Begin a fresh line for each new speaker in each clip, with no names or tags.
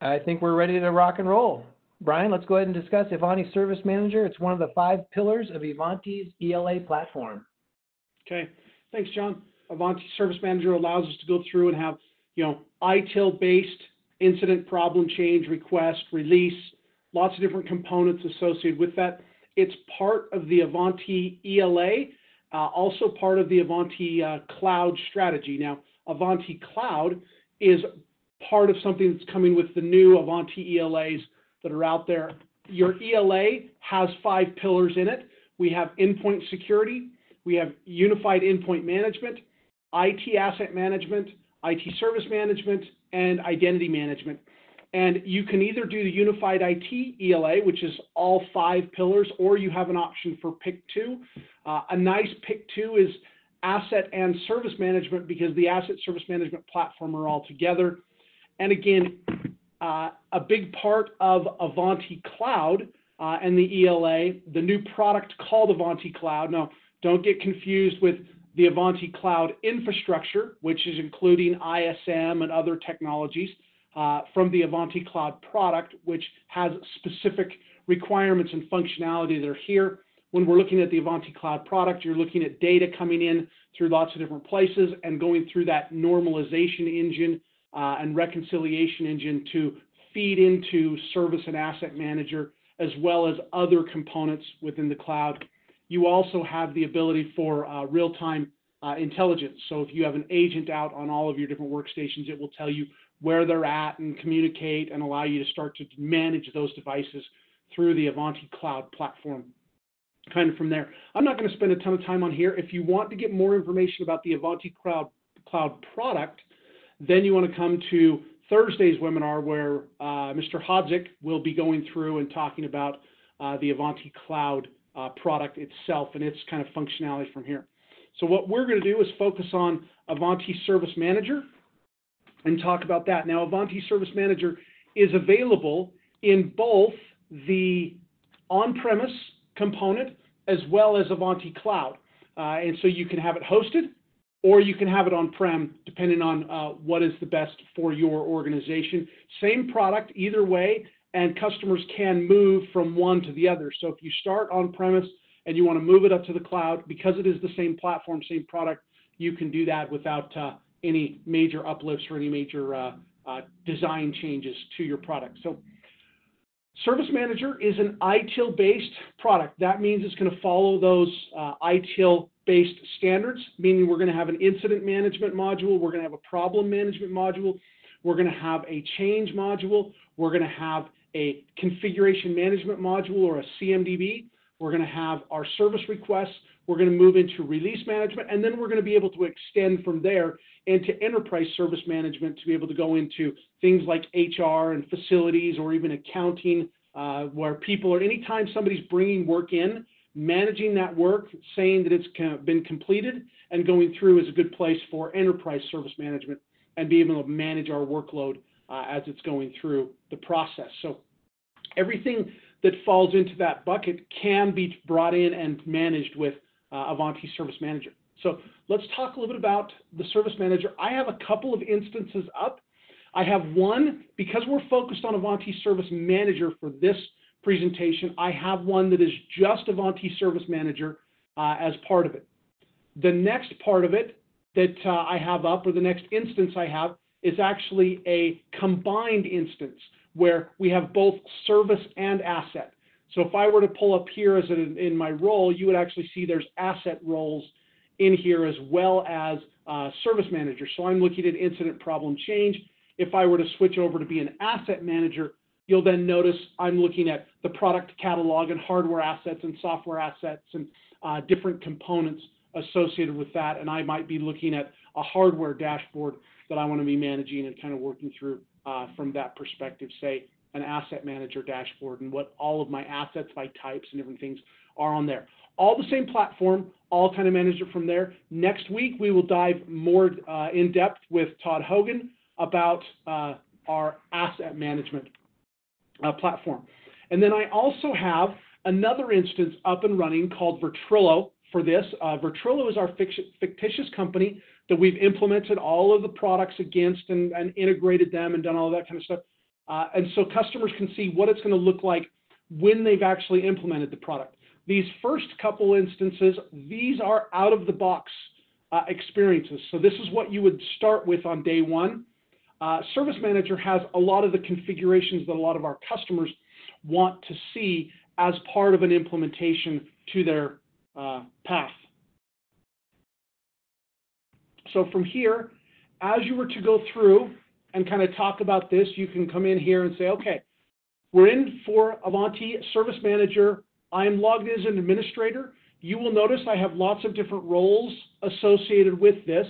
I think we're ready to rock and roll. Brian, let's go ahead and discuss Ivanti Service Manager. It's one of the 5 pillars of Ivanti's ELA platform.
Okay, thanks, John. Ivanti Service Manager allows us to go through and have, ITIL-based incident, problem, change, request, release, lots of different components associated with that. It's part of the Ivanti ELA, also part of the Ivanti Cloud strategy. Now, Ivanti Cloud is part of something that's coming with the new Ivanti ELAs that are out there. Your ELA has 5 pillars in it. We have endpoint security, we have unified endpoint management, IT asset management, IT service management, and identity management. And you can either do the unified IT ELA, which is all 5 pillars, or you have an option for pick 2. A nice pick 2 is asset and service management, because the asset service management platform are all together. And again, a big part of Ivanti Cloud and the ELA, the new product called Ivanti Cloud. Now, don't get confused with the Ivanti Cloud infrastructure, which is including ITSM and other technologies from the Ivanti Cloud product, which has specific requirements and functionality that are here. When we're looking at the Ivanti Cloud product, you're looking at data coming in through lots of different places and going through that normalization engine and reconciliation engine to feed into Service and Asset Manager, as well as other components within the cloud. You also have the ability for real-time intelligence. So if you have an agent out on all of your different workstations, it will tell you where they're at and communicate and allow you to start to manage those devices through the Ivanti Cloud platform. Kind of from there. I'm not going to spend a ton of time on here. If you want to get more information about the Ivanti Cloud product, then you want to come to Thursday's webinar, where Mr. Hodzik will be going through and talking about the Ivanti Cloud product itself and its kind of functionality from here. So what we're going to do is focus on Ivanti Service Manager and talk about that. Now, Ivanti Service Manager is available in both the on-premise component as well as Ivanti Cloud. And so you can have it hosted, or you can have it on-prem, depending on what is the best for your organization. Same product either way, and customers can move from one to the other. So if you start on-premise and you want to move it up to the cloud, because it is the same platform, same product, you can do that without any major uplifts or any major design changes to your product. So Service Manager is an ITIL-based product. That means it's going to follow those ITIL-based standards, meaning we're going to have an incident management module, we're going to have a problem management module, we're going to have a change module, we're going to have a configuration management module or a CMDB, we're going to have our service requests, we're going to move into release management, and then we're going to be able to extend from there into enterprise service management to be able to go into things like HR and facilities, or even accounting, where people are, anytime somebody's bringing work in, managing that work, saying that it's been completed and going through is a good place for enterprise service management and be able to manage our workload as it's going through the process. So everything that falls into that bucket can be brought in and managed with Ivanti Service Manager. So let's talk a little bit about the Service Manager. I have a couple of instances up. I have one, because we're focused on Ivanti Service Manager for this presentation, I have one that is just Ivanti Service Manager as part of it. The next part of it that I have up, or the next instance I have, is actually a combined instance where we have both service and asset. So if I were to pull up here as in my role, you would actually see there's asset roles in here as well as service manager. So I'm looking at incident, problem, change. If I were to switch over to be an asset manager, you'll then notice I'm looking at the product catalog and hardware assets and software assets and different components associated with that. And I might be looking at a hardware dashboard that I want to be managing and kind of working through from that perspective, say an asset manager dashboard and what all of my assets by types and different things are on there. All the same platform, all kind of manage it from there. Next week, we will dive more in depth with Todd Hogan about our asset management platform. And then I also have another instance up and running called Virtrillo for this. Virtrillo is our fictitious company that we've implemented all of the products against and integrated them and done all that kind of stuff. And so customers can see what it's going to look like when they've actually implemented the product. These first couple instances, these are out-of-the-box experiences. So this is what you would start with on day one. Service Manager has a lot of the configurations that a lot of our customers want to see as part of an implementation to their path. So from here, as you were to go through and kind of talk about this, you can come in here and say, okay, we're in for Ivanti Service Manager. I am logged in as an administrator. You will notice I have lots of different roles associated with this.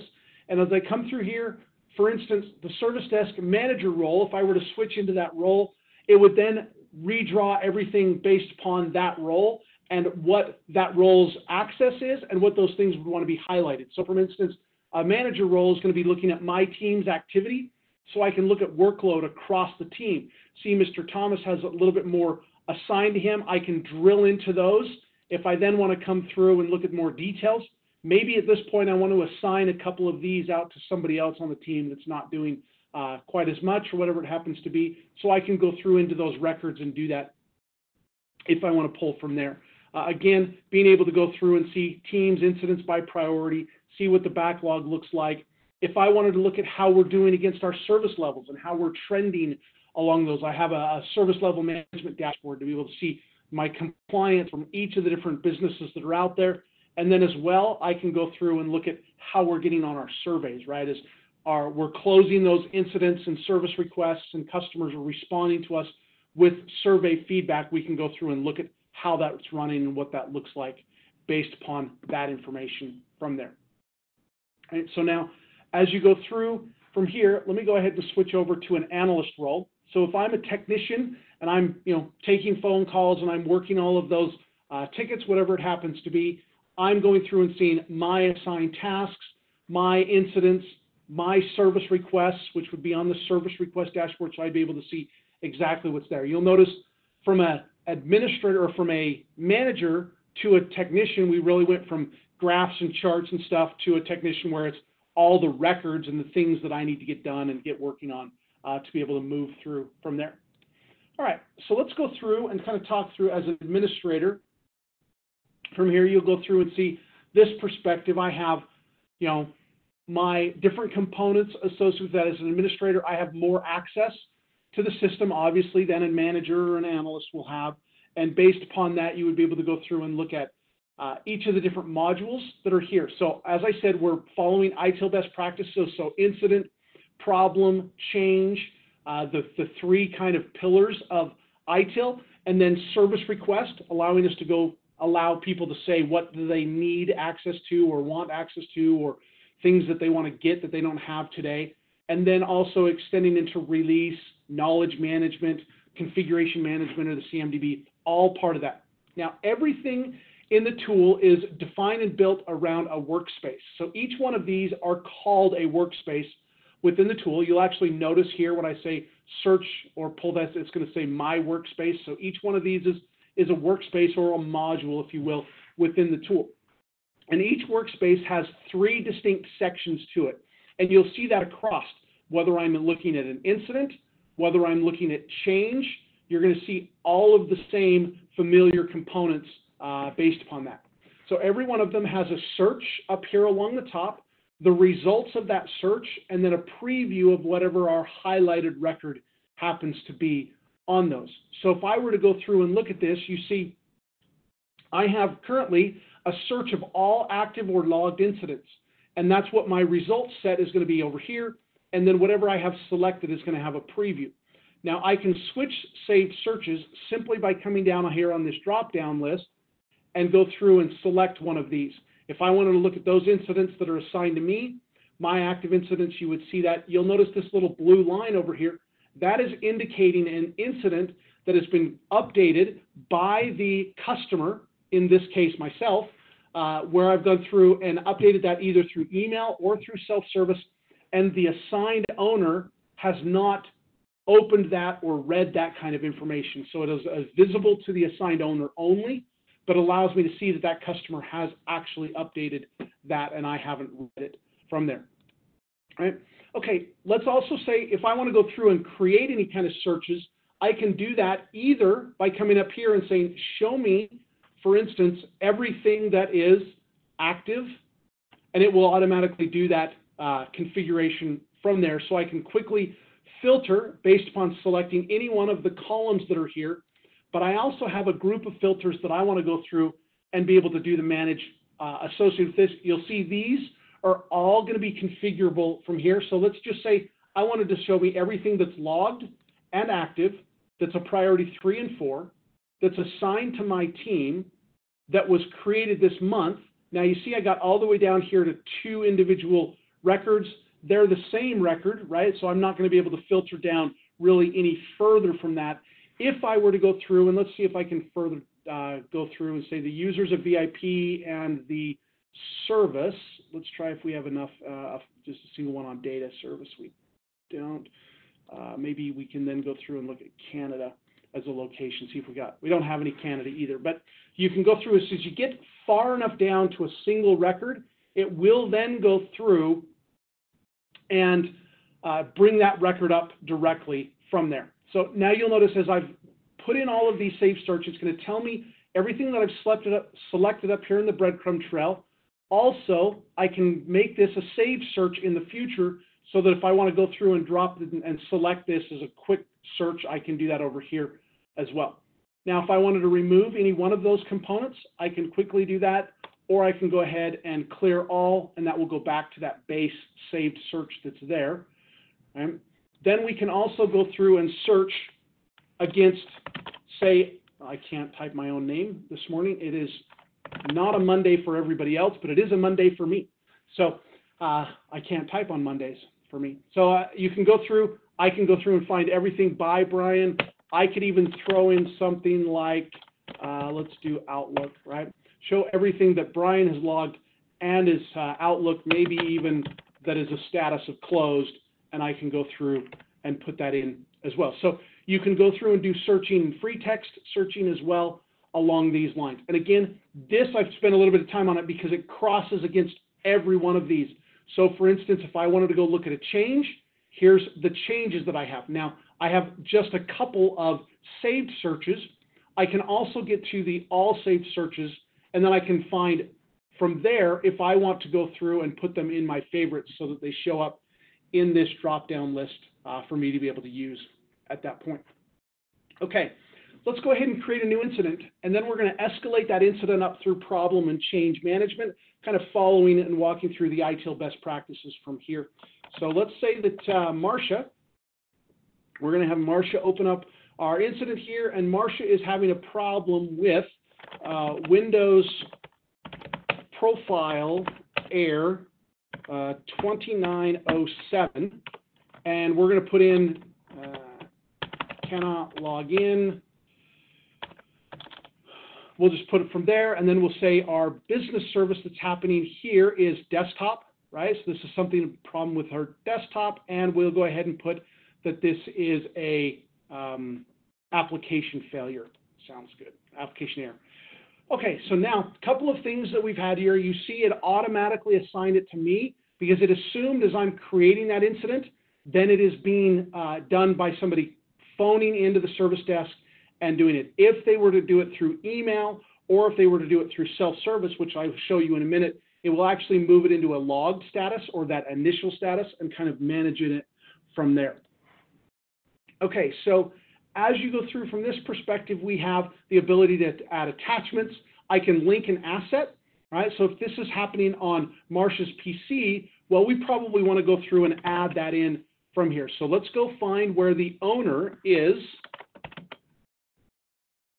And as I come through here, for instance, the Service Desk Manager role, if I were to switch into that role, it would then redraw everything based upon that role and what that role's access is and what those things would want to be highlighted. So for instance, a manager role is going to be looking at my team's activity, so I can look at workload across the team. See, Mr. Thomas has a little bit more assigned to him. I can drill into those. If I then want to come through and look at more details, maybe at this point I want to assign a couple of these out to somebody else on the team that's not doing quite as much or whatever it happens to be, so I can go through into those records and do that if I want to pull from there. Again, being able to go through and see teams, incidents by priority, see what the backlog looks like. If I wanted to look at how we're doing against our service levels and how we're trending along those, I have a service level management dashboard to be able to see my compliance from each of the different businesses that are out there. And then as well, I can go through and look at how we're getting on our surveys, right? As we're closing those incidents and service requests and customers are responding to us with survey feedback, we can go through and look at how that's running and what that looks like based upon that information from there. All right, so now, as you go through from here, let me go ahead and switch over to an analyst role. So if I'm a technician and I'm taking phone calls and I'm working all of those tickets, whatever it happens to be, I'm going through and seeing my assigned tasks, my incidents, my service requests, which would be on the service request dashboard, so I'd be able to see exactly what's there. You'll notice from an administrator or from a manager to a technician, we really went from graphs and charts and stuff to a technician where it's all the records and the things that I need to get done and get working on to be able to move through from there. All right, so let's go through and kind of talk through as an administrator. From here, you'll go through and see this perspective. I have, my different components associated with that. As an administrator, I have more access to the system, obviously, than a manager or an analyst will have. And based upon that, you would be able to go through and look at each of the different modules that are here. So as I said, we're following ITIL best practices. So incident, problem, change, the three kind of pillars of ITIL, and then service request, allowing us to go allow people to say what do they need access to or want access to, or things that they want to get that they don't have today. And then also extending into release, knowledge management, configuration management, or the CMDB, all part of that. Now, everything in the tool is defined and built around a workspace. So each one of these are called a workspace within the tool. You'll actually notice here when I say search or pull that, it's going to say my workspace. So each one of these is a workspace or a module, if you will, within the tool. And each workspace has three distinct sections to it. And you'll see that across, whether I'm looking at an incident, whether I'm looking at change, you're going to see all of the same familiar components based upon that. So every one of them has a search up here along the top, the results of that search, and then a preview of whatever our highlighted record happens to be on those. So if I were to go through and look at this, you see I have currently a search of all active or logged incidents. And that's what my results set is going to be over here. And then whatever I have selected is going to have a preview. Now I can switch saved searches simply by coming down here on this drop-down list and go through and select one of these. If I wanted to look at those incidents that are assigned to me, my active incidents, you would see that. You'll notice this little blue line over here. That is indicating an incident that has been updated by the customer, in this case myself, where I've gone through and updated that either through email or through self-service, and the assigned owner has not opened that or read that kind of information. So it is visible to the assigned owner only, but allows me to see that that customer has actually updated that and I haven't read it from there. All right. Okay, let's also say if I want to go through and create any kind of searches, I can do that either by coming up here and saying, show me, for instance, everything that is active, and it will automatically do that configuration from there. So I can quickly filter based upon selecting any one of the columns that are here, but I also have a group of filters that I want to go through and be able to do the manage associated with this. You'll see these are all going to be configurable from here. So let's just say I wanted to show me everything that's logged and active, that's a priority 3 and 4, that's assigned to my team, that was created this month. Now you see I got all the way down here to 2 individual records. They're the same record, right? So I'm not going to be able to filter down really any further from that. If I were to go through, and let's see if I can further go through and say the users of VIP and the service. Let's try if we have enough, just a single one on data service. We don't. Maybe we can then go through and look at Canada as a location, see if we don't have any Canada either. But you can go through as you get far enough down to a single record, it will then go through and bring that record up directly from there. So now you'll notice as I've put in all of these saved searches, it's going to tell me everything that I've selected up here in the breadcrumb trail. Also, I can make this a saved search in the future so that if I want to go through and drop it and select this as a quick search, I can do that over here as well. Now, if I wanted to remove any one of those components, I can quickly do that, or I can go ahead and clear all, and that will go back to that base saved search that's there. Right? Then we can also go through and search against, say, I can't type my own name this morning. It is not a Monday for everybody else, but it is a Monday for me. So I can't type on Mondays for me. So you can go through, I can go through and find everything by Brian. I could even throw in something like, let's do Outlook, right? Show everything that Brian has logged and his Outlook, maybe even that is a status of closed, and I can go through and put that in as well. So you can go through and do searching, free text searching as well along these lines. And again, this I've spent a little bit of time on it because it crosses against every one of these. So for instance, if I wanted to go look at a change, here's the changes that I have. Now, I have just a couple of saved searches. I can also get to the all saved searches, and then I can find from there if I want to go through and put them in my favorites so that they show up in this drop-down list for me to be able to use at that point. Okay, let's go ahead and create a new incident, and then we're going to escalate that incident up through problem and change management, kind of following and walking through the ITIL best practices from here. So let's say that Marcia, we're going to have Marcia open up our incident here, and Marcia is having a problem with Windows Profile Error 2907, and we're going to put in cannot log in. We'll just put it from there, and then we'll say our business service that's happening here is desktop, right? So this is something, a problem with her desktop, and we'll go ahead and put that this is a application failure. Sounds good. Application error. Okay, so now a couple of things that we've had here. You see it automatically assigned it to me because it assumed as I'm creating that incident, then it is being done by somebody phoning into the service desk and doing it. If they were to do it through email or if they were to do it through self-service, which I'll show you in a minute, it will actually move it into a logged status or that initial status and kind of managing it from there. Okay, so as you go through from this perspective, we have the ability to add attachments. I can link an asset, right? So if this is happening on Marcia's PC, well, we probably want to go through and add that in from here. So let's go find where the owner is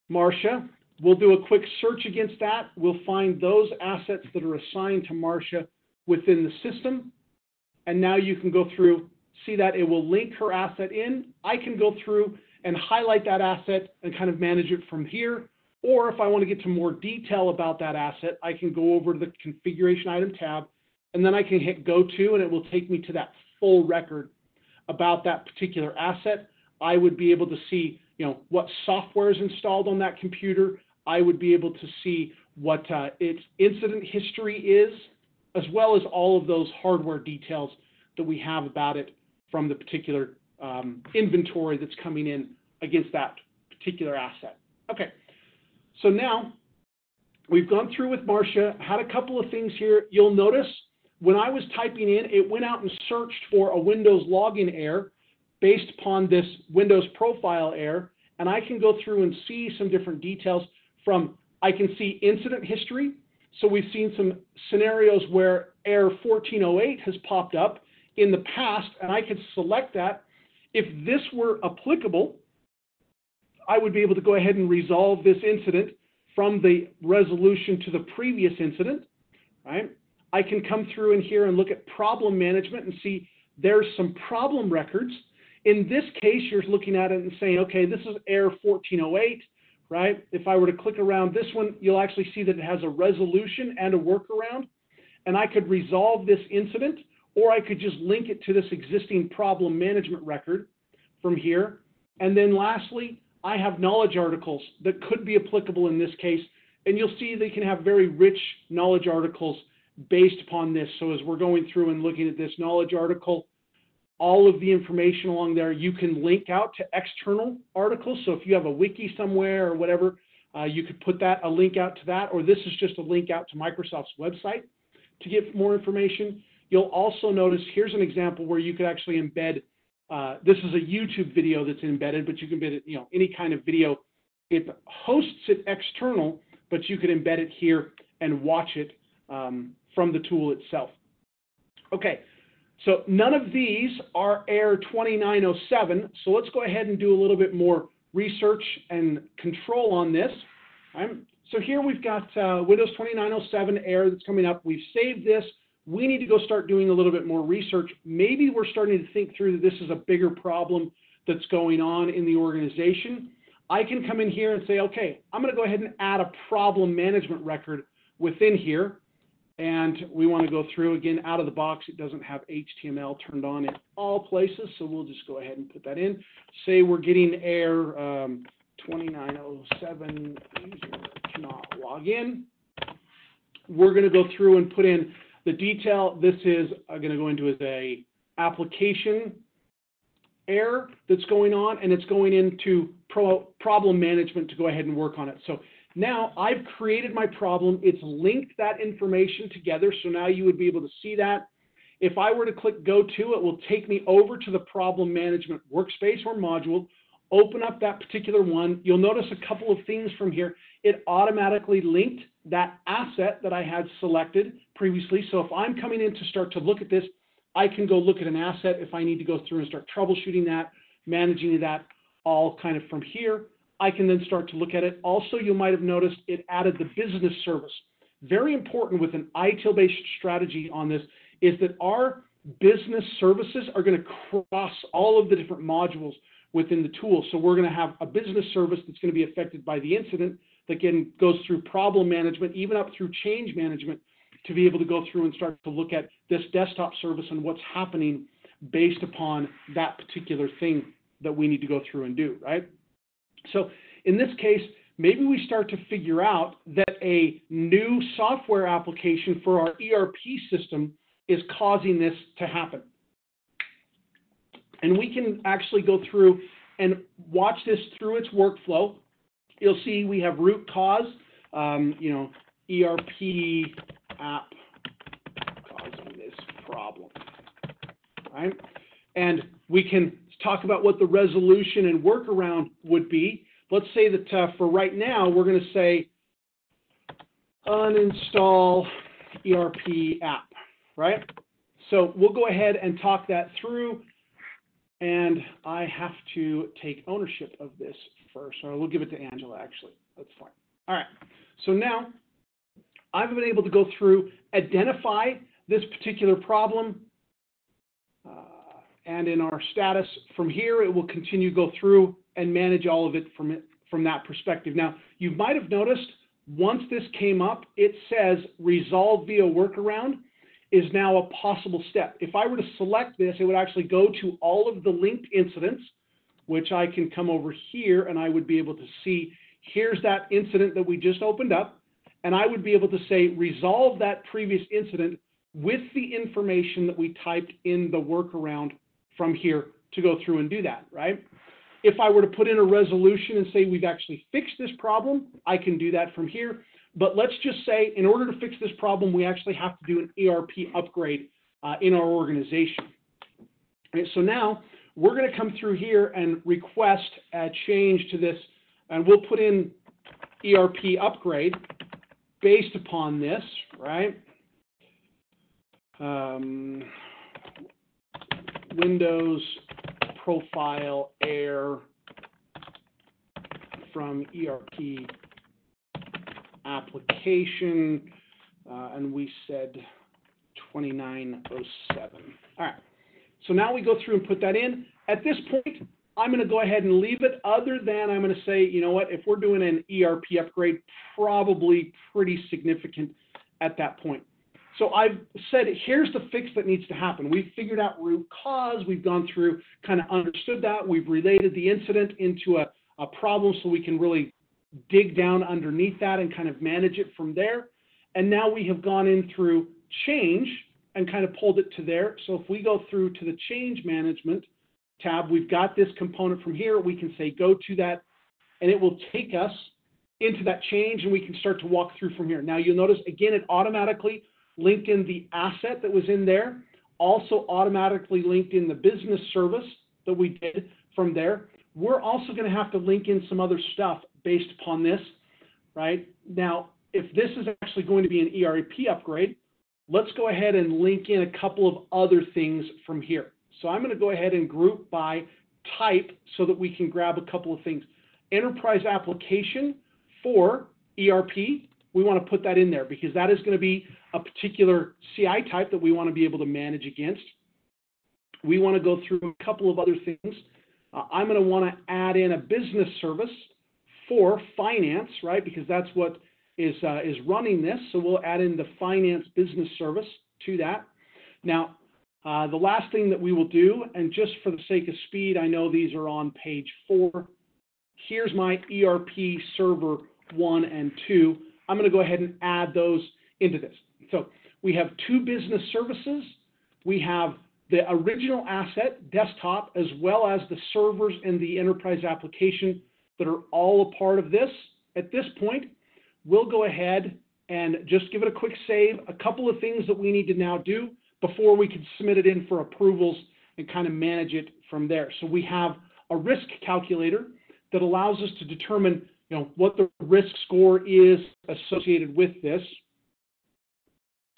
Marcia. We'll do a quick search against that. We'll find those assets that are assigned to Marcia within the system. And now you can go through, see that it will link her asset in. I can go through and highlight that asset and kind of manage it from here. Or if I want to get to more detail about that asset, I can go over to the configuration item tab, and then I can hit go to, and it will take me to that full record about that particular asset. I would be able to see, what software is installed on that computer. I would be able to see what its incident history is, as well as all of those hardware details that we have about it from the particular inventory that's coming in against that particular asset. Okay, so now we've gone through with Marcia, had a couple of things here. You'll notice when I was typing in, it went out and searched for a Windows login error based upon this Windows profile error, and I can go through and see some different details from, I can see incident history. So we've seen some scenarios where error 1408 has popped up in the past, and I could select that. If this were applicable, I would be able to go ahead and resolve this incident from the resolution to the previous incident, right? I can come through in here and look at problem management and see there's some problem records. In this case, you're looking at it and saying, okay, this is error 1408, right? If I were to click around this one, you'll actually see that it has a resolution and a workaround, and I could resolve this incident, or I could just link it to this existing problem management record from here. And then lastly, I have knowledge articles that could be applicable in this case, and you'll see they can have very rich knowledge articles based upon this. So as we're going through and looking at this knowledge article, all of the information along there, you can link out to external articles. So if you have a wiki somewhere or whatever, you could put that, a link out to that, or this is just a link out to Microsoft's website to get more information. You'll also notice, here's an example where you could actually embed, this is a YouTube video that's embedded, but you can embed it, any kind of video. It hosts it external, but you could embed it here and watch it from the tool itself. Okay, so none of these are error 2907, so let's go ahead and do a little bit more research and control on this. Right? So here we've got Windows 2907 error that's coming up. We've saved this. We need to go start doing a little bit more research. Maybe we're starting to think through that this is a bigger problem that's going on in the organization. I can come in here and say, okay, I'm going to go ahead and add a problem management record within here. And we want to go through, again, out of the box. It doesn't have HTML turned on in all places, so we'll just go ahead and put that in. Say we're getting error 2907, user cannot log in. We're going to go through and put in the detail. This is going to go into as a application error that's going on, and it's going into problem management to go ahead and work on it. So now I've created my problem. It's linked that information together, so now you would be able to see that. If I were to click Go To, it will take me over to the problem management workspace or module, open up that particular one. You'll notice a couple of things from here. It automatically linked that asset that I had selected previously. So if I'm coming in to start to look at this, I can go look at an asset if I need to go through and start troubleshooting that, managing that, all kind of from here. I can then start to look at it. Also, you might have noticed it added the business service. Very important with an ITIL-based strategy on this is that our business services are going to cross all of the different modules within the tool. So we're going to have a business service that's going to be affected by the incident that again goes through problem management, even up through change management, to be able to go through and start to look at this desktop service and what's happening based upon that particular thing that we need to go through and do, right? So in this case, maybe we start to figure out that a new software application for our ERP system is causing this to happen. And we can actually go through and watch this through its workflow. You'll see we have root cause, ERP app causing this problem, right? And we can talk about what the resolution and workaround would be. Let's say that for right now, we're going to say uninstall ERP app, right? So we'll go ahead and talk that through, and I have to take ownership of this first, or we'll give it to Angela, actually. That's fine. All right, so now I've been able to go through, identify this particular problem, and in our status from here, it will continue to go through and manage all of it from that perspective. Now, you might have noticed once this came up, it says resolve via workaround is now a possible step. If I were to select this, it would actually go to all of the linked incidents, which I can come over here and I would be able to see, here's that incident that we just opened up, and I would be able to say resolve that previous incident with the information that we typed in the workaround from here to go through and do that, right? If I were to put in a resolution and say we've actually fixed this problem, I can do that from here. But let's just say in order to fix this problem, we actually have to do an ERP upgrade in our organization. Okay, so now we're going to come through here and request a change to this, and we'll put in ERP upgrade based upon this, right? Windows profile error from ERP application, and we said 2907. All right, so now we go through and put that in. At this point, I'm going to go ahead and leave it, other than I'm going to say, you know what, if we're doing an ERP upgrade, probably pretty significant at that point. So I've said, here's the fix that needs to happen. We've figured out root cause. We've gone through, kind of understood that. We've related the incident into a problem so we can really dig down underneath that and kind of manage it from there. And now we have gone in through change and kind of pulled it to there. So if we go through to the change management tab, we've got this component from here. We can say go to that, and it will take us into that change, and we can start to walk through from here. Now you'll notice, again, it automatically linked in the asset that was in there, also automatically linked in the business service that we did from there. We're also going to have to link in some other stuff based upon this, right? Now, if this is actually going to be an ERP upgrade, let's go ahead and link in a couple of other things from here. So I'm going to go ahead and group by type so that we can grab a couple of things. Enterprise application for ERP, we want to put that in there because that is going to be a particular CI type that we want to be able to manage against. We want to go through a couple of other things. I'm going to want to add in a business service for finance, right? Because that's what is running this. So we'll add in the finance business service to that. Now, the last thing that we will do, and just for the sake of speed, I know these are on page 4. Here's my ERP server 1 and 2. I'm going to go ahead and add those into this. So we have 2 business services. We have the original asset, desktop, as well as the servers and the enterprise application that are all a part of this. At this point, we'll go ahead and just give it a quick save. A couple of things that we need to now do before we can submit it in for approvals and kind of manage it from there. So we have a risk calculator that allows us to determine, you know, what the risk score is associated with this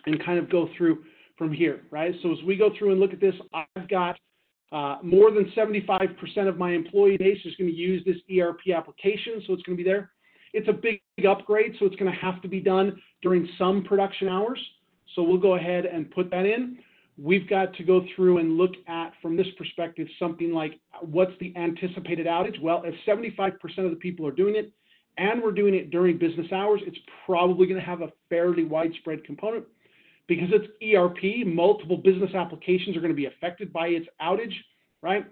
and kind of go through from here, right? So as we go through and look at this, I've got more than 75% of my employee base is going to use this ERP application, so it's going to be there. It's a big upgrade, so it's going to have to be done during some production hours. So we'll go ahead and put that in. We've got to go through and look at, from this perspective, something like what's the anticipated outage? Well, if 75% of the people are doing it and we're doing it during business hours, it's probably going to have a fairly widespread component. Because it's ERP, multiple business applications are going to be affected by its outage, right?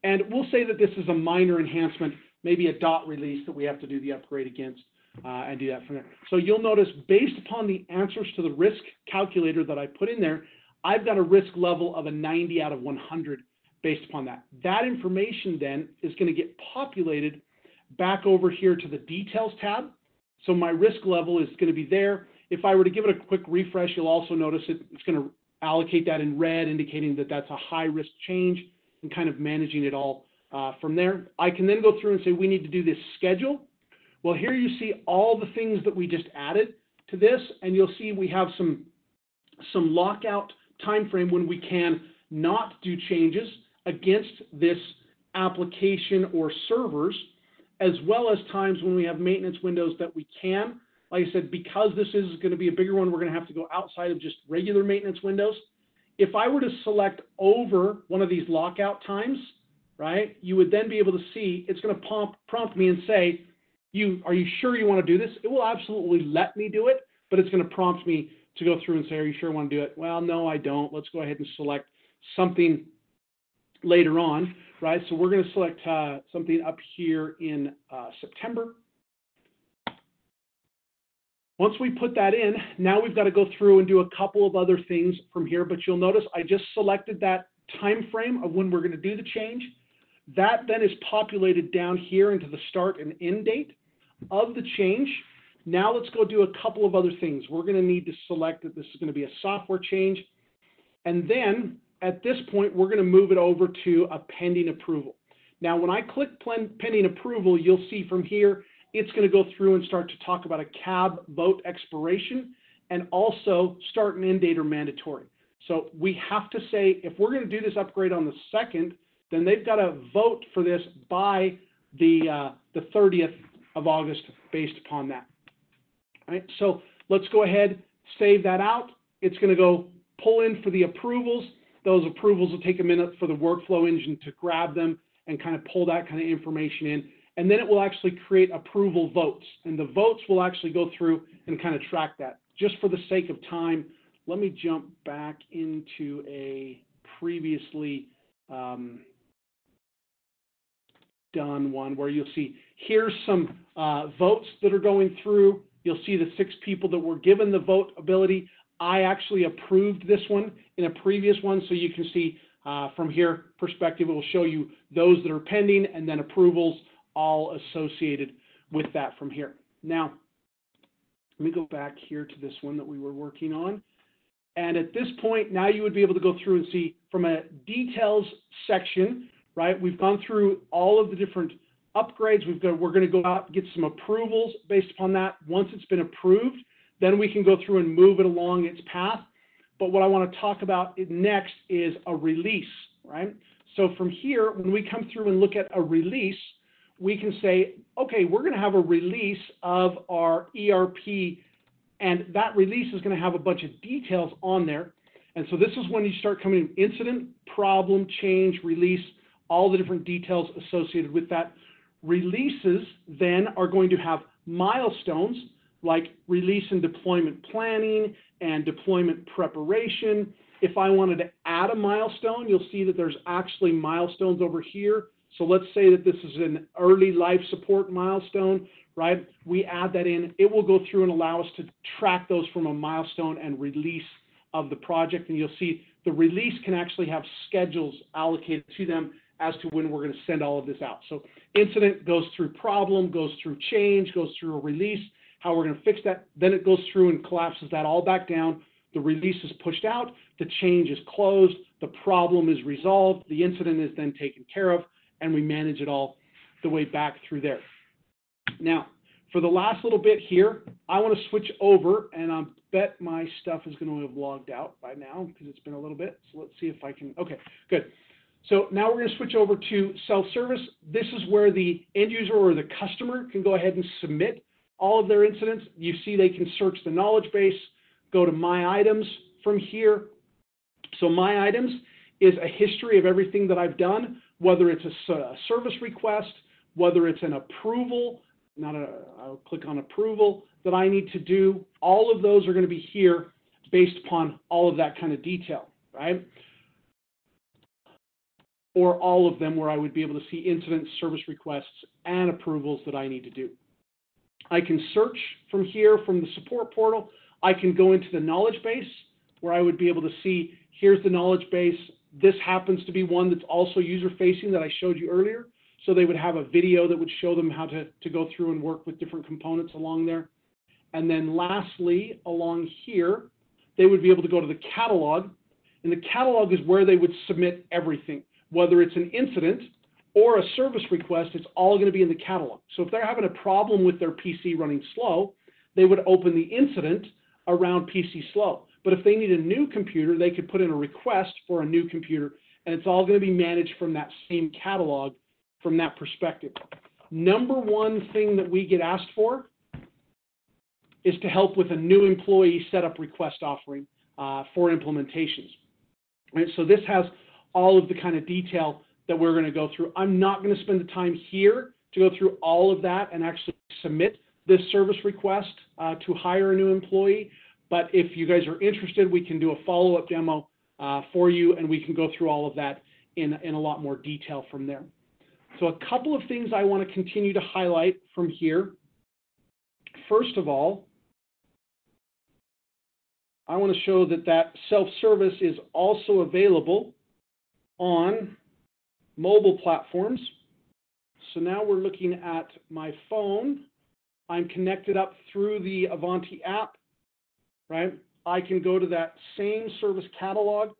And we'll say that this is a minor enhancement, maybe a dot release that we have to do the upgrade against and do that from there. So you'll notice, based upon the answers to the risk calculator that I put in there, I've got a risk level of a 90 out of 100 based upon that. That information then is going to get populated back over here to the details tab. So my risk level is going to be there. If I were to give it a quick refresh, you'll also notice it's going to allocate that in red, indicating that that's a high-risk change and kind of managing it all from there. I can then go through and say we need to do this schedule. Well, here you see all the things that we just added to this, and you'll see we have some lockout time frame when we can not do changes against this application or servers, as well as times when we have maintenance windows that we can. Like I said, because this is going to be a bigger one, we're going to have to go outside of just regular maintenance windows. If I were to select over one of these lockout times, right, you would then be able to see it's going to prompt me and say, are you sure you want to do this? It will absolutely let me do it, but it's going to prompt me to go through and say, are you sure you want to do it? Well, no, I don't. Let's go ahead and select something later on, right? So we're going to select something up here in September. Once we put that in, now we've got to go through and do a couple of other things from here, but you'll notice I just selected that time frame of when we're going to do the change. That then is populated down here into the start and end date of the change. Now let's go do a couple of other things. We're going to need to select that this is going to be a software change. And then at this point, we're going to move it over to a pending approval. Now, when I click pending approval, you'll see from here, it's going to go through and start to talk about a CAB vote expiration, and also start and end date are mandatory. So we have to say, if we're going to do this upgrade on the 2nd, then they've got to vote for this by the 30th of August based upon that. All right, so let's go ahead, save that out. It's going to go pull in for the approvals. Those approvals will take a minute for the workflow engine to grab them and kind of pull that kind of information in. And then it will actually create approval votes. And the votes will actually go through and kind of track that. Just for the sake of time, let me jump back into a previously done one where you'll see here's some votes that are going through. You'll see the 6 people that were given the vote ability. I actually approved this one in a previous one, so you can see from here perspective, it will show you those that are pending and then approvals all associated with that from here. Now, let me go back here to this one that we were working on. And at this point, now you would be able to go through and see from a details section, right? We've gone through all of the different upgrades. We're going to go out and get some approvals based upon that. Once it's been approved, then we can go through and move it along its path. But what I want to talk about next is a release, right? So from here, when we come through and look at a release, we can say, okay, we're going to have a release of our ERP, and that release is going to have a bunch of details on there. And so this is when you start coming in incident, problem, change, release, all the different details associated with that. Releases then are going to have milestones like release and deployment planning and deployment preparation. If I wanted to add a milestone, you'll see that there's actually milestones over here. So let's say that this is an early life support milestone, right? We add that in. It will go through and allow us to track those from a milestone and release of the project. And you'll see the release can actually have schedules allocated to them as to when we're going to send all of this out. So incident goes through problem, goes through change, goes through a release, how we're going to fix that. Then it goes through and collapses that all back down. The release is pushed out, the change is closed, the problem is resolved, the incident is then taken care of, and we manage it all the way back through there. Now, for the last little bit here, I want to switch over, and I bet my stuff is going to have logged out by now because it's been a little bit. So let's see if I can. Okay, good. So now we're going to switch over to self-service. This is where the end user or the customer can go ahead and submit all of their incidents. You see they can search the knowledge base, go to My Items from here. So My Items is a history of everything that I've done, whether it's a service request, whether it's an approval, I'll click on approval that I need to do. All of those are going to be here based upon all of that kind of detail, right? Or all of them where I would be able to see incidents, service requests, and approvals that I need to do. I can search from here from the support portal. I can go into the knowledge base where I would be able to see, here's the knowledge base. This happens to be one that's also user-facing that I showed you earlier. So they would have a video that would show them how to go through and work with different components along there. And then lastly, along here, they would be able to go to the catalog. And the catalog is where they would submit everything. Whether it's an incident or a service request, it's all going to be in the catalog. So if they're having a problem with their PC running slow, they would open the incident around PC slow. But if they need a new computer, they could put in a request for a new computer, and it's all going to be managed from that same catalog from that perspective. Number one thing that we get asked for is to help with a new employee setup request offering for implementations. Right? So this has all of the kind of detail that we're going to go through. I'm not going to spend the time here to go through all of that and actually submit this service request to hire a new employee. But if you guys are interested, we can do a follow-up demo for you, and we can go through all of that in a lot more detail from there. So a couple of things I want to continue to highlight from here. First of all, I want to show that self-service is also available on mobile platforms. So now we're looking at my phone. I'm connected up through the Ivanti app, right? I can go to that same service catalog.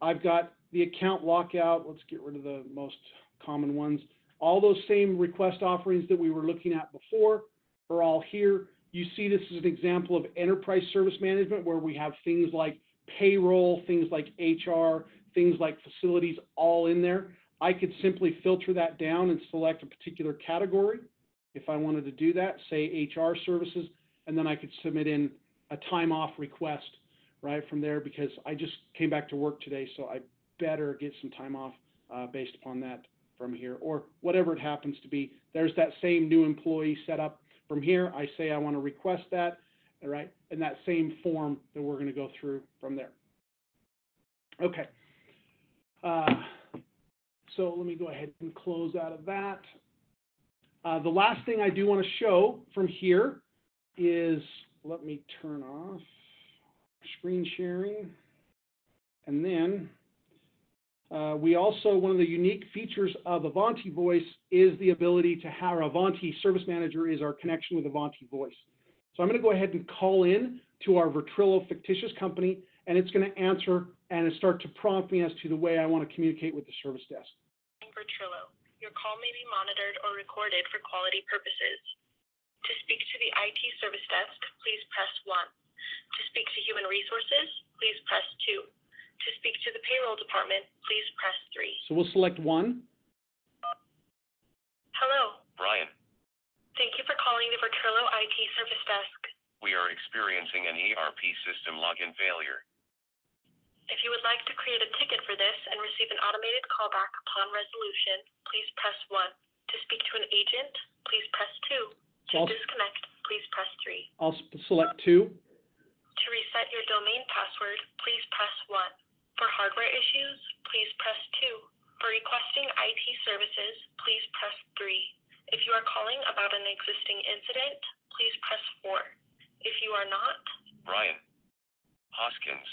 I've got the account lockout. Let's get rid of the most common ones. All those same request offerings that we were looking at before are all here. You see this is an example of enterprise service management where we have things like payroll, things like HR, things like facilities all in there. I could simply filter that down and select a particular category if I wanted to do that, say HR services, and then I could submit in a time off request right from there because I just came back to work today, so I better get some time off based upon that from here, or whatever it happens to be. There's that same new employee setup. From here, I say I want to request that, all right, in that same form that we're going to go through from there. Okay. So let me go ahead and close out of that. The last thing I do want to show from here is, let me turn off screen sharing. And then we also, one of the unique features of Ivanti Voice is the ability to have, Ivanti Service Manager is our connection with Ivanti Voice. So I'm going to go ahead and call in to our Virtrillo fictitious company, and it's going to answer and start to prompt me as to the way I want to communicate with the service desk.
Virtrillo, your call may be monitored or recorded for quality purposes. To speak to the IT service desk, please press 1. To speak to human resources, please press 2. To speak to the payroll department, please press 3.
So we'll select 1.
Hello.
Brian,
Thank you for calling the Virtrillo IT service desk.
we are experiencing an ERP system login failure.
If you would like to create a ticket for this and receive an automated callback upon resolution, please press 1. To speak to an agent, please press 2. To disconnect, please press 3.
I'll select 2.
To reset your domain password, please press 1. For hardware issues, please press 2. For requesting IT services, please press 3. If you are calling about an existing incident, please press 4. If you are not,
Brian Hoskins,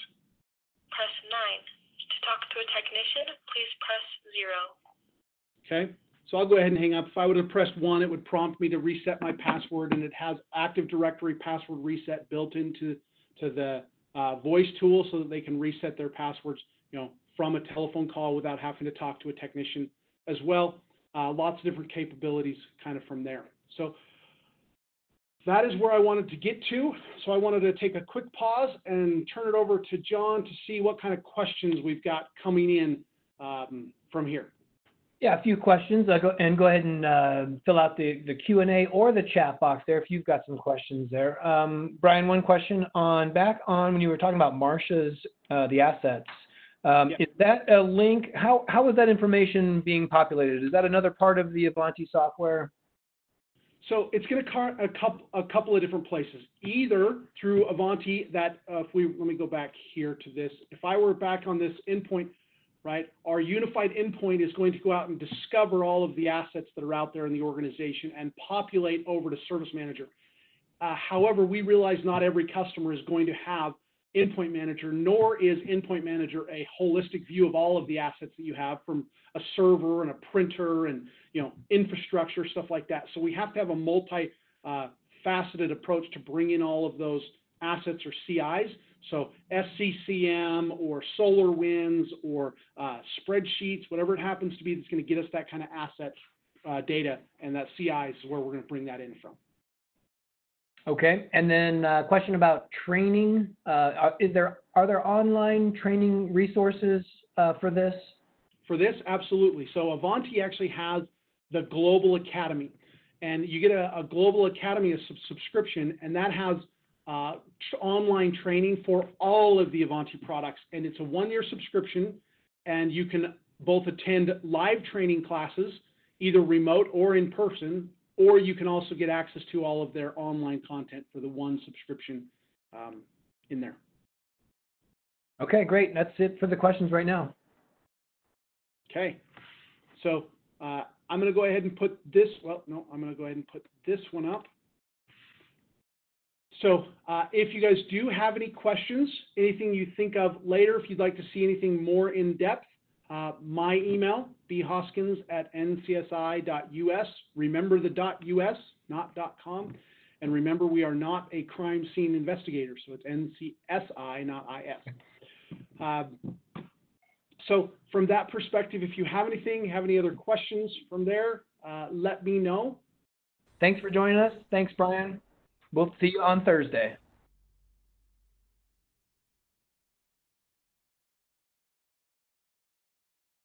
press 9. To talk to a technician, please press 0.
Okay, so I'll go ahead and hang up. If I would have pressed 1, it would prompt me to reset my password, and it has Active Directory password reset built into the voice tool so that they can reset their passwords, from a telephone call without having to talk to a technician as well. Lots of different capabilities kind of from there. So that is where I wanted to get to. So I wanted to take a quick pause and turn it over to John to see what kind of questions we've got coming in from here.
Yeah, a few questions. Go ahead and fill out the Q&A or the chat box there if you've got some questions there. Brian, one question back on when you were talking about Marcia's, the assets. Is that a link? How is that information being populated? Is that another part of the Ivanti software?
So it's going to come a couple of different places, either through Ivanti let me go back here to this. If I were back on this endpoint, right, our unified endpoint is going to go out and discover all of the assets that are out there in the organization and populate over to Service Manager. However, we realize not every customer is going to have Endpoint Manager, nor is Endpoint Manager a holistic view of all of the assets that you have from a server and a printer and infrastructure, stuff like that. So we have to have a multi-faceted approach to bring in all of those assets or CIs. So SCCM or SolarWinds or spreadsheets, whatever it happens to be that's going to get us that kind of asset data, and that CIs is where we're going to bring that in from.
Okay, and then question about training. Are there online training resources for this?
For this, absolutely. So Ivanti actually has the Global Academy, and you get a Global Academy subscription, and that has online training for all of the Ivanti products, and it's a 1-year subscription, and you can both attend live training classes, either remote or in person, or you can also get access to all of their online content for the one subscription in there.
Okay, great. That's it for the questions right now.
Okay, so I'm going to go ahead and put this, I'm going to go ahead and put this one up. So if you guys do have any questions, anything you think of later, if you'd like to see anything more in depth, my email, bhoskins@ncsi.us. Remember the .us, not .com. And remember, we are not a crime scene investigator, so it's NCSI, not IS. So from that perspective, if you have anything, have any other questions from there, let me know.
Thanks for joining us. Thanks, Brian. We'll see you on Thursday.